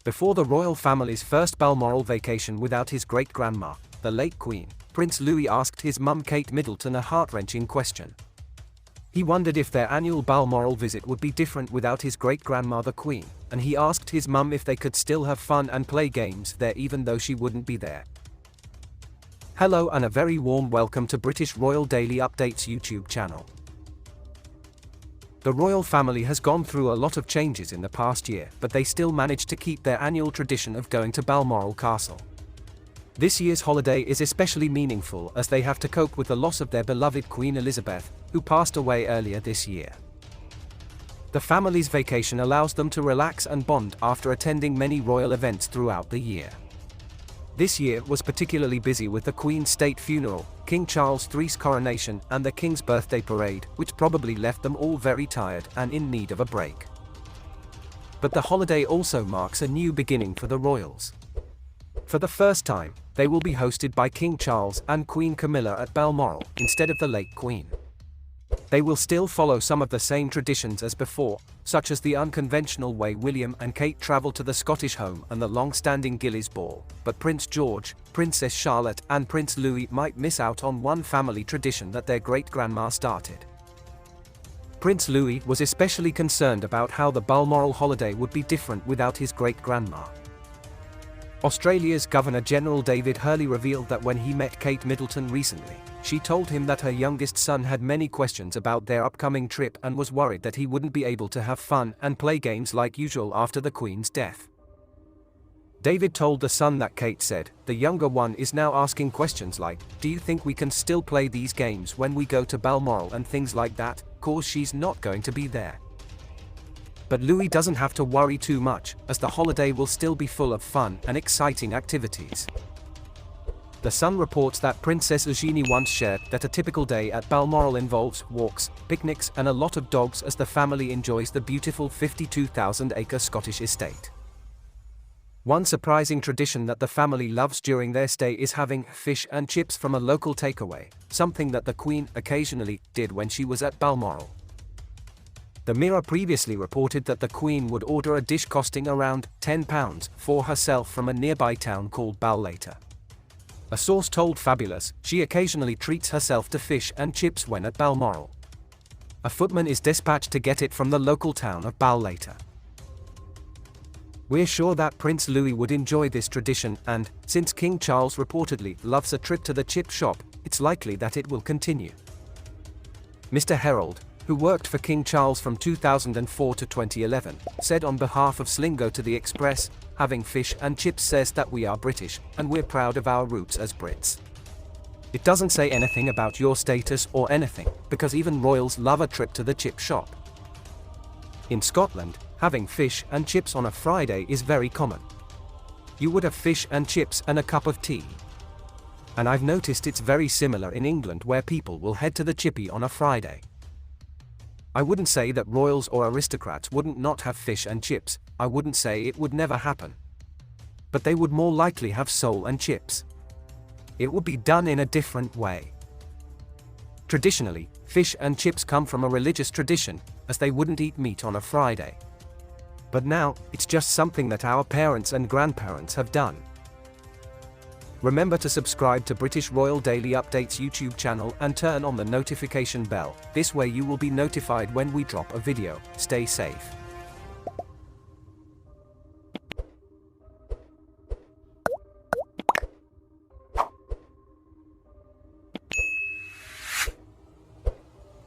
Before the royal family's first Balmoral vacation without his great-grandma, the late Queen, Prince Louis asked his mum Kate Middleton a heart-wrenching question. He wondered if their annual Balmoral visit would be different without his great-grandma the Queen, and he asked his mum if they could still have fun and play games there even though she wouldn't be there. Hello and a very warm welcome to British Royal Daily Updates YouTube channel. The royal family has gone through a lot of changes in the past year, but they still managed to keep their annual tradition of going to Balmoral Castle. This year's holiday is especially meaningful as they have to cope with the loss of their beloved Queen Elizabeth, who passed away earlier this year. The family's vacation allows them to relax and bond after attending many royal events throughout the year. This year was particularly busy with the Queen's state funeral, King Charles III's coronation, and the King's birthday parade, which probably left them all very tired and in need of a break. But the holiday also marks a new beginning for the royals. For the first time, they will be hosted by King Charles and Queen Camilla at Balmoral, instead of the late Queen. They will still follow some of the same traditions as before, such as the unconventional way William and Kate travel to the Scottish home and the long-standing Gillies Ball, but Prince George, Princess Charlotte and Prince Louis might miss out on one family tradition that their great-grandma started. Prince Louis was especially concerned about how the Balmoral holiday would be different without his great-grandma. Australia's Governor-General David Hurley revealed that when he met Kate Middleton recently, she told him that her youngest son had many questions about their upcoming trip and was worried that he wouldn't be able to have fun and play games like usual after the Queen's death. David told the son that Kate said, the younger one is now asking questions like, do you think we can still play these games when we go to Balmoral and things like that, cause she's not going to be there. But Louis doesn't have to worry too much, as the holiday will still be full of fun and exciting activities. The Sun reports that Princess Eugenie once shared that a typical day at Balmoral involves walks, picnics and a lot of dogs as the family enjoys the beautiful 52,000-acre Scottish estate. One surprising tradition that the family loves during their stay is having fish and chips from a local takeaway, something that the Queen occasionally did when she was at Balmoral. The Mirror previously reported that the Queen would order a dish costing around £10 for herself from a nearby town called Balmoral. A source told Fabulous she occasionally treats herself to fish and chips when at Balmoral. A footman is dispatched to get it from the local town of Balmoral. We're sure that Prince Louis would enjoy this tradition and, since King Charles reportedly loves a trip to the chip shop, it's likely that it will continue. Mr. Herald, who worked for King Charles from 2004 to 2011, said on behalf of Slingo to the Express, having fish and chips says that we are British, and we're proud of our roots as Brits. It doesn't say anything about your status or anything, because even royals love a trip to the chip shop. In Scotland, having fish and chips on a Friday is very common. You would have fish and chips and a cup of tea. And I've noticed it's very similar in England where people will head to the chippy on a Friday. I wouldn't say that royals or aristocrats wouldn't not have fish and chips, I wouldn't say it would never happen. But they would more likely have sole and chips. It would be done in a different way. Traditionally, fish and chips come from a religious tradition, as they wouldn't eat meat on a Friday. But now, it's just something that our parents and grandparents have done. Remember to subscribe to British Royal Daily Updates YouTube channel and turn on the notification bell, this way you will be notified when we drop a video. Stay safe.